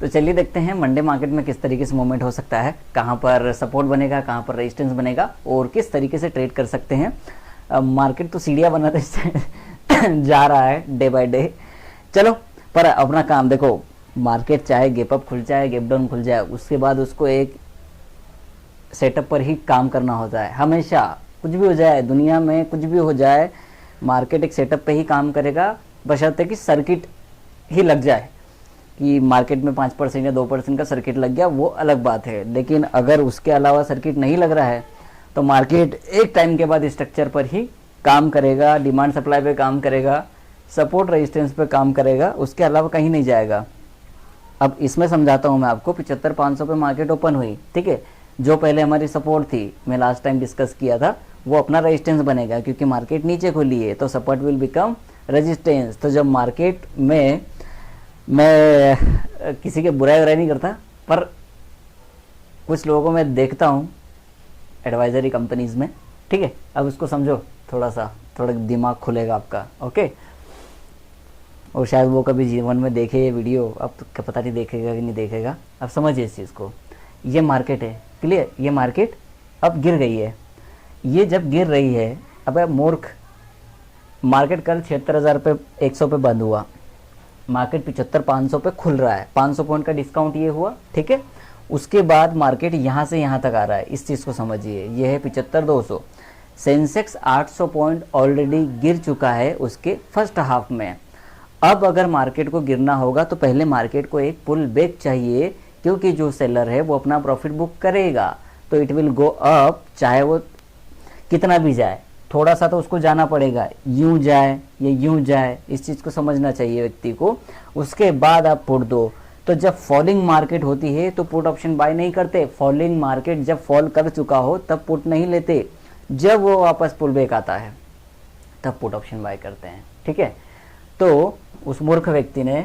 तो चलिए देखते हैं मंडे मार्केट में किस तरीके से मूवमेंट हो सकता है, कहाँ पर सपोर्ट बनेगा, कहाँ पर रेजिस्टेंस बनेगा और किस तरीके से ट्रेड कर सकते हैं। मार्केट तो सीढ़ियाँ बनाते जा रहा है डे बाय डे। चलो, पर अपना काम देखो, मार्केट चाहे गैप अप खुल जाए, गैप डाउन खुल जाए, उसके बाद उसको एक सेटअप पर ही काम करना होता है। हमेशा कुछ भी हो जाए दुनिया में, कुछ भी हो जाए, मार्केट एक सेटअप पे ही काम करेगा, बशर्ते कि सर्किट ही लग जाए। कि मार्केट में 5% या 2% का सर्किट लग गया वो अलग बात है, लेकिन अगर उसके अलावा सर्किट नहीं लग रहा है तो मार्केट एक टाइम के बाद स्ट्रक्चर पर ही काम करेगा, डिमांड सप्लाई पे काम करेगा, सपोर्ट रेजिस्टेंस पे काम करेगा, उसके अलावा कहीं नहीं जाएगा। अब इसमें समझाता हूँ मैं आपको। 75,500 पे मार्केट ओपन हुई, ठीक है। जो पहले हमारी सपोर्ट थी, मैं लास्ट टाइम डिस्कस किया था, वो अपना रेजिस्टेंस बनेगा, क्योंकि मार्केट नीचे खुली है तो सपोर्ट विल बिकम रेजिस्टेंस। तो जब मार्केट में, मैं किसी के बुराई वराई नहीं करता, पर कुछ लोगों को मैं देखता हूँ एडवाइजरी कंपनीज में, ठीक है। अब उसको समझो, थोड़ा दिमाग खुलेगा आपका, ओके। और शायद वो कभी जीवन में देखे ये वीडियो, अब तो पता नहीं देखेगा कि नहीं देखेगा। अब समझिए इस चीज़ को, ये मार्केट है, क्लियर। ये मार्केट अब गिर गई है। ये जब गिर रही है, अब मूर्ख, मार्केट कल 76,000 पे 100 पे बंद हुआ, मार्केट 75,500 पे खुल रहा है, 500 पॉइंट का डिस्काउंट ये हुआ, ठीक है। उसके बाद मार्केट यहाँ से यहाँ तक आ रहा है, इस चीज़ को समझिए। ये है 75,200। सेंसेक्स 800 पॉइंट ऑलरेडी गिर चुका है उसके फर्स्ट हाफ में। अब अगर मार्केट को गिरना होगा तो पहले मार्केट को एक पुल बैक चाहिए, क्योंकि जो सेलर है वो अपना प्रॉफिट बुक करेगा, तो इट विल गो अप, चाहे वो कितना भी जाए, थोड़ा सा तो उसको जाना पड़ेगा, यूं जाए या यूं जाए, इस चीज़ को समझना चाहिए व्यक्ति को। उसके बाद आप पुट दो। तो जब फॉलिंग मार्केट होती है तो पुट ऑप्शन बाय नहीं करते। फॉलिंग मार्केट जब फॉल कर चुका हो तब पुट नहीं लेते, जब वो वापस पुल बैक आता है तब पुट ऑप्शन बाय करते हैं, ठीक है। तो उस मूर्ख व्यक्ति ने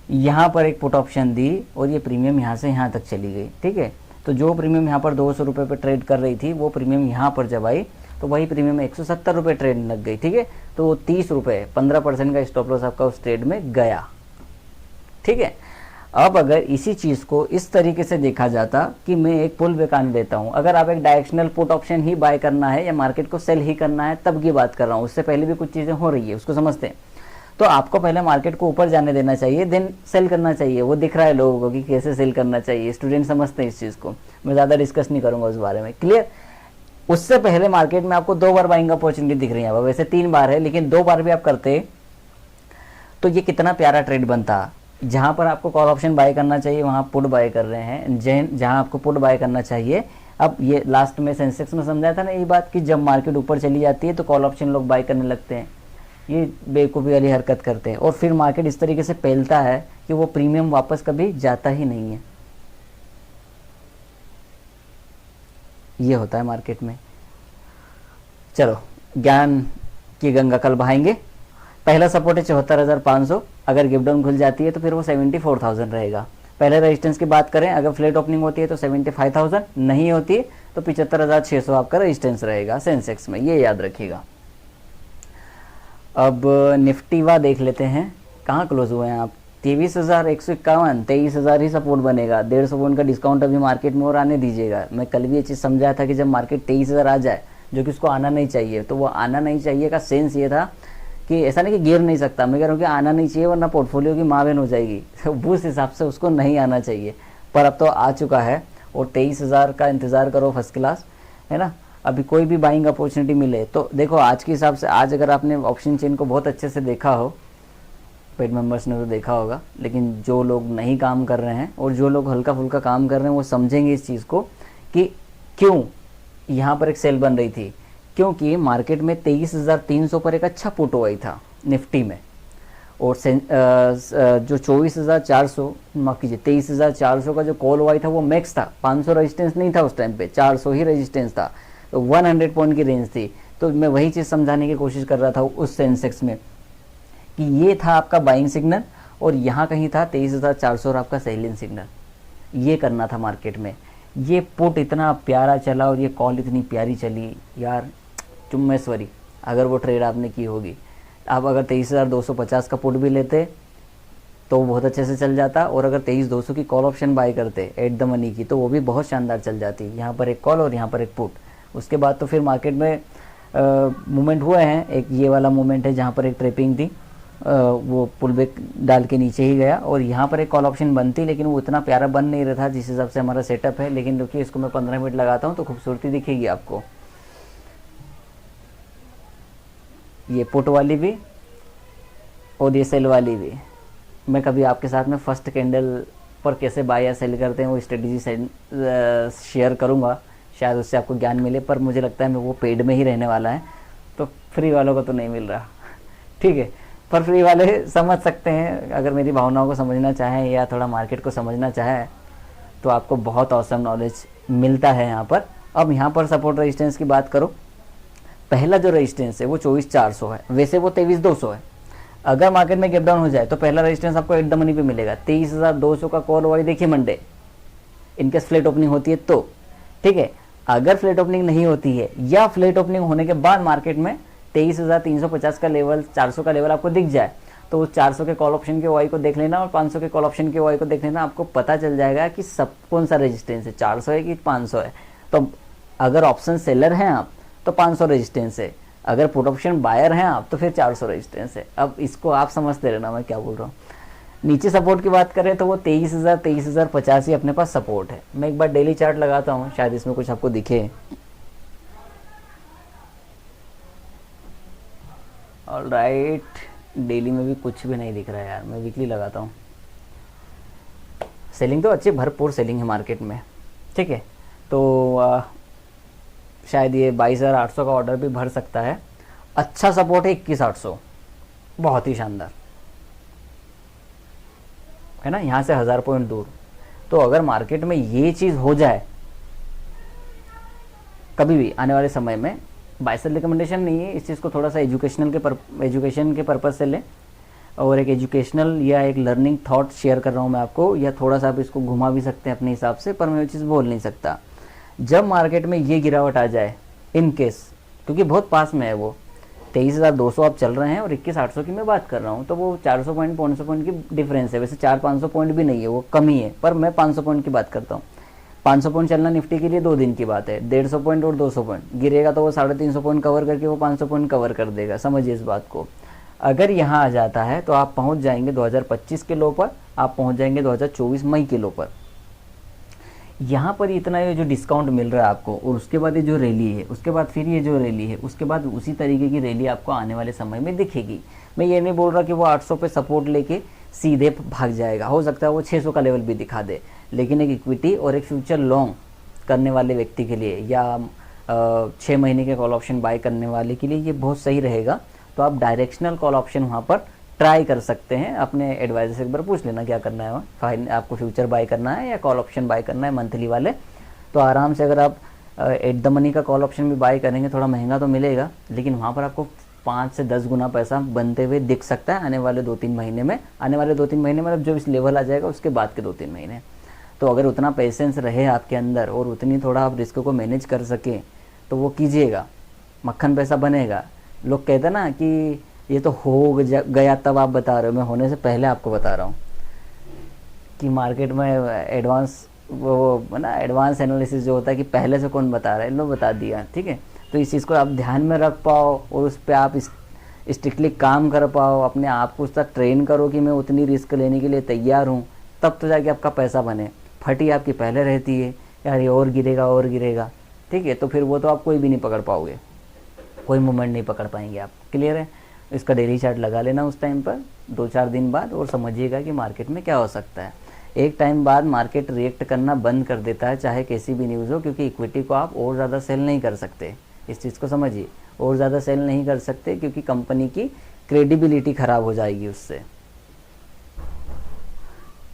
यहाँ पर एक पुट ऑप्शन दी और ये प्रीमियम यहाँ से यहाँ तक चली गई, ठीक है। तो जो प्रीमियम यहाँ पर 200 रुपये पर ट्रेड कर रही थी, वो प्रीमियम यहाँ पर जब आई तो वही प्रीमियम 170 रुपये ट्रेड लग गई, ठीक है। तो वो 30 रुपये, 15% का स्टॉप लॉस आपका उस ट्रेड में गया, ठीक है। अब अगर इसी चीज़ को इस तरीके से देखा जाता कि मैं एक पुल बैक आने देता हूँ, अगर आप एक डायरेक्शनल पुट ऑप्शन ही बाय करना है या मार्केट को सेल ही करना है तब की बात कर रहा हूँ, उससे पहले भी कुछ चीज़ें हो रही है, उसको समझते हैं। तो आपको पहले मार्केट को ऊपर जाने देना चाहिए, देन सेल करना चाहिए। वो दिख रहा है लोगों को कि कैसे सेल करना चाहिए, स्टूडेंट समझते हैं इस चीज़ को, मैं ज़्यादा डिस्कस नहीं करूँगा उस बारे में, क्लियर। उससे पहले मार्केट में आपको 2 बार बाइंग अपॉर्चुनिटी दिख रही है, वैसे 3 बार है, लेकिन 2 बार भी आप करते तो ये कितना प्यारा ट्रेड बनता। जहाँ पर आपको कॉल ऑप्शन बाय करना चाहिए वहाँ पुट बाय कर रहे हैं, जहाँ आपको पुट बाय करना चाहिए। अब ये लास्ट में सेंसेक्स में समझाया था ना ये बात कि जब मार्केट ऊपर चली जाती है तो कॉल ऑप्शन लोग बाय करने लगते हैं, ये बेवकूफ़ी वाली हरकत करते हैं, और फिर मार्केट इस तरीके से फैलता है कि वो प्रीमियम वापस कभी जाता ही नहीं है। ये होता है मार्केट में। चलो, ज्ञान की गंगा कल बहाएंगे। पहला सपोर्ट है 74,500, अगर गिव डाउन खुल जाती है तो फिर वो 74,000 रहेगा। पहले रेजिस्टेंस की बात करें, अगर फ्लैट ओपनिंग होती है तो 75,000, नहीं होती है तो 75,600 आपका रेजिस्टेंस रहेगा सेंसेक्स में, ये याद रखिएगा। अब निफ्टीवा देख लेते हैं, कहाँ क्लोज हुए हैं आप। 23,151, 23,000 ही सपोर्ट बनेगा। 150 पॉइंट का डिस्काउंट अभी मार्केट में और आने दीजिएगा। मैं कल भी ये चीज़ समझाया था कि जब मार्केट 23,000 आ जाए, जो कि उसको आना नहीं चाहिए, तो वो आना नहीं चाहिए का सेंस ये था कि ऐसा नहीं कि गिर नहीं सकता, मैं कह रहा हूँ कि आना नहीं चाहिए वरना पोर्टफोलियो की माँ बहन हो जाएगी, तो उस हिसाब से उसको नहीं आना चाहिए। पर अब तो आ चुका है और 23,000 का इंतज़ार करो फर्स्ट क्लास, है ना। अभी कोई भी बाइंग अपॉर्चुनिटी मिले तो देखो, आज के हिसाब से, आज अगर आपने ऑप्शन चेन को बहुत अच्छे से देखा हो, पेड मेंबर्स ने तो देखा होगा, लेकिन जो लोग नहीं काम कर रहे हैं और जो लोग हल्का फुल्का काम कर रहे हैं वो समझेंगे इस चीज़ को कि क्यों यहाँ पर एक सेल बन रही थी। क्योंकि मार्केट में 23,300 पर एक अच्छा पुट हुआ ही था निफ्टी में, और जो 24,400, माफ कीजिए 23,400 का जो कॉल हुआ था वो मैक्स था, 500 रेजिस्टेंस नहीं था उस टाइम पे, 400 ही रेजिस्टेंस था, तो 100 पॉइंट की रेंज थी। तो मैं वही चीज़ समझाने की कोशिश कर रहा था उस सेंसेक्स में कि ये था आपका बाइंग सिग्नल और यहाँ कहीं था 23,400 और आपका सेलिंग सिग्नल। ये करना था मार्केट में। ये पुट इतना प्यारा चला और ये कॉल इतनी प्यारी चली यार, तो बहुत अच्छे से चल जाता। और अगर 23,200 की कॉल ऑप्शन बाय करते एट द मनी की, तो वो भी बहुत शानदार चल जाती। यहाँ पर एक कॉल और यहाँ पर एक पुट। उसके बाद तो फिर मार्केट में मूवमेंट हुए हैं। एक ये वाला मूवमेंट है जहाँ पर एक ट्रेपिंग थी, वो पुल बैक डाल के नीचे ही गया, और यहाँ पर एक कॉल ऑप्शन बनती, लेकिन वो इतना प्यारा बन नहीं रहा था जिस हिसाब से हमारा सेटअप है। लेकिन देखिए इसको मैं 15 मिनट लगाता हूँ तो खूबसूरती दिखेगी आपको। ये पुट वाली भी और ये सेल वाली भी। मैं कभी आपके साथ में फर्स्ट कैंडल पर कैसे बाय या सेल करते हैं वो स्ट्रेटजी शेयर करूँगा, शायद उससे आपको ज्ञान मिले। पर मुझे लगता है मैं वो पेड में ही रहने वाला है, तो फ्री वालों को तो नहीं मिल रहा। ठीक है, पर फ्री वाले समझ सकते हैं, अगर मेरी भावनाओं को समझना चाहें या थोड़ा मार्केट को समझना चाहें तो आपको बहुत औसम नॉलेज मिलता है यहाँ पर। अब यहाँ पर सपोर्ट रेजिस्टेंस की बात करो, पहला जो रेजिस्टेंस है वो 24,400 है, वैसे वो 23,200 है। अगर मार्केट में गैप डाउन हो जाए तो पहला रेजिस्टेंस आपको एट द मनी पे मिलेगा 23,200 का कॉल। वही देखिए मंडे इनकेस फ्लैट ओपनिंग होती है तो, ठीक है। अगर फ्लैट ओपनिंग नहीं होती है या फ्लैट ओपनिंग होने के बाद मार्केट में 23,350 का लेवल, 400 का लेवल आपको दिख जाए, तो उस 400 के कॉल ऑप्शन के ओआई को देख लेना और 500 के कॉल ऑप्शन के ओआई को देख लेना। आपको पता चल जाएगा कि सब कौन सा रेजिस्टेंस है, 400 है कि 500 है। तो अगर ऑप्शन सेलर हैं आप तो 500 रेजिस्टेंस है, अगर पुट ऑप्शन बायर हैं आप तो फिर 400 रेजिस्टेंस है। अब इसको आप समझते रहना मैं क्या बोल रहा हूँ। नीचे सपोर्ट की बात करें तो वो 23,000, 23,050 ही अपने पास सपोर्ट है। मैं एक बार डेली चार्ट लगाता हूँ, शायद इसमें कुछ आपको दिखे। ऑलराइट, डेली में भी कुछ भी नहीं दिख रहा है यार, मैं वीकली लगाता हूँ। सेलिंग तो अच्छी भरपूर सेलिंग है मार्केट में, ठीक है। तो शायद ये 22,800 का ऑर्डर भी भर सकता है। अच्छा सपोर्ट है 21,800, बहुत ही शानदार है ना, यहाँ से 1000 पॉइंट दूर। तो अगर मार्केट में ये चीज़ हो जाए कभी भी आने वाले समय में, बाय सेल रिकमेंडेशन नहीं है, इस चीज़ को थोड़ा सा एजुकेशन के पर्पज़ से लें, और एक एजुकेशनल या एक लर्निंग थॉट शेयर कर रहा हूँ मैं आपको, या थोड़ा सा आप इसको घुमा भी सकते हैं अपने हिसाब से, पर मैं वो चीज़ बोल नहीं सकता। जब मार्केट में ये गिरावट आ जाए इन केस, क्योंकि बहुत पास में है वो 23,200 आप चल रहे हैं और 21,800 की मैं बात कर रहा हूँ, तो वो 400 पॉइंट 500 पॉइंट की डिफरेंस है। वैसे 400-500 पॉइंट भी नहीं है, वो कम ही है, पर मैं 500 पॉइंट की बात करता हूँ। 500 पॉइंट चलना निफ्टी के लिए 2 दिन की बात है। 150 पॉइंट और 200 पॉइंट गिरेगा तो वो 350 पॉइंट कवर करके वो 500 पॉइंट कवर कर देगा। समझिए इस बात को। अगर यहाँ आ जाता है तो आप पहुँच जाएंगे 2025 के लो पर, आप पहुँच जाएंगे 2024 मई के लो पर। यहाँ पर इतना ये जो डिस्काउंट मिल रहा है आपको, और उसके बाद ये जो रैली है, उसके बाद फिर ये जो रैली है, उसके बाद उसी तरीके की रैली आपको आने वाले समय में दिखेगी। मैं ये नहीं बोल रहा कि वो 800 पे सपोर्ट लेके सीधे भाग जाएगा, हो सकता है वो 600 का लेवल भी दिखा दे, लेकिन एक इक्विटी और एक फ्यूचर लॉन्ग करने वाले व्यक्ति के लिए, या 6 महीने के कॉल ऑप्शन बाय करने वाले के लिए ये बहुत सही रहेगा। तो आप डायरेक्शनल कॉल ऑप्शन वहाँ पर ट्राई कर सकते हैं। अपने एडवाइजर से एक बार पूछ लेना क्या करना है वहाँ, फाइन आपको फ्यूचर बाय करना है या कॉल ऑप्शन बाय करना है मंथली वाले। तो आराम से अगर आप एट द मनी का कॉल ऑप्शन भी बाय करेंगे, थोड़ा महंगा तो मिलेगा, लेकिन वहाँ पर आपको 5 से 10 गुना पैसा बनते हुए दिख सकता है आने वाले 2-3 महीने में। आने वाले 2-3 महीने मतलब जो इस लेवल आ जाएगा उसके बाद के 2-3 महीने। तो अगर उतना पेशेंस रहे आपके अंदर और उतनी थोड़ा आप रिस्क को मैनेज कर सकें तो वो कीजिएगा, मक्खन पैसा बनेगा। लोग कहते हैं ना कि ये तो हो गया तब आप बता रहे हो, मैं होने से पहले आपको बता रहा हूँ कि मार्केट में एडवांस वो ना एडवांस एनालिसिस जो होता है कि पहले से कौन बता रहा है, इन लोग बता दिया, ठीक है। तो इस चीज़ को आप ध्यान में रख पाओ और उस पर आप स्ट्रिक्टली काम कर पाओ, अपने आप को उस तक ट्रेन करो कि मैं उतनी रिस्क लेने के लिए तैयार हूँ, तब तो जाके आपका पैसा बने। फटी आपकी पहले रहती है यार, ये और गिरेगा, ठीक है, तो फिर वो तो आप कोई भी नहीं पकड़ पाओगे, कोई मूवमेंट नहीं पकड़ पाएंगे आप। क्लियर है। इसका डेली चार्ट लगा लेना उस टाइम पर 2-4 दिन बाद और समझिएगा कि मार्केट में क्या हो सकता है। एक टाइम बाद मार्केट रिएक्ट करना बंद कर देता है, चाहे कैसी भी न्यूज़ हो, क्योंकि इक्विटी को आप और ज़्यादा सेल नहीं कर सकते। इस चीज़ को समझिए, और ज़्यादा सेल नहीं कर सकते क्योंकि कंपनी की क्रेडिबिलिटी ख़राब हो जाएगी उससे।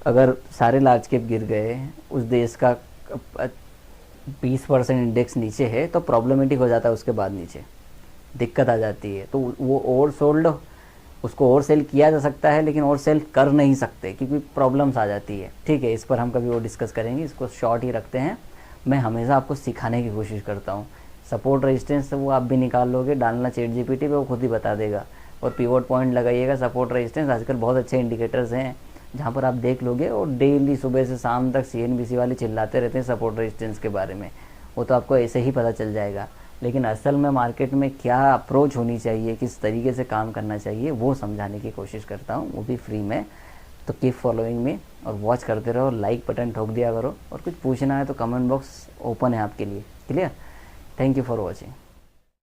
अगर सारे लार्ज कैप गिर गए, उस देश का 20% इंडेक्स नीचे है तो प्रॉब्लमेटिक हो जाता है, उसके बाद नीचे दिक्कत आ जाती है। तो वो ओवर सोल्ड, उसको और सेल किया जा सकता है लेकिन और सेल कर नहीं सकते क्योंकि प्रॉब्लम्स आ जाती है, ठीक है। इस पर हम कभी और डिस्कस करेंगे, इसको शॉर्ट ही रखते हैं। मैं हमेशा आपको सिखाने की कोशिश करता हूँ। सपोर्ट रेजिस्टेंस वो आप भी निकाल लोगे, डालना ChatGPT पे, वो खुद ही बता देगा। और पिवट पॉइंट लगाइएगा, सपोर्ट रेजिस्टेंस, आजकल बहुत अच्छे इंडिकेटर्स हैं जहाँ पर आप देख लोगे और डेली सुबह से शाम तक CNBC वाले चिल्लाते रहते हैं सपोर्ट रेजिस्टेंस के बारे में, वो तो आपको ऐसे ही पता चल जाएगा। लेकिन असल में मार्केट में क्या अप्रोच होनी चाहिए, किस तरीके से काम करना चाहिए, वो समझाने की कोशिश करता हूँ, वो भी फ्री में। तो कीप फॉलोइंग में और वॉच करते रहो, लाइक बटन ठोक दिया करो, और कुछ पूछना है तो कमेंट बॉक्स ओपन है आपके लिए। Clear? Thank you for watching.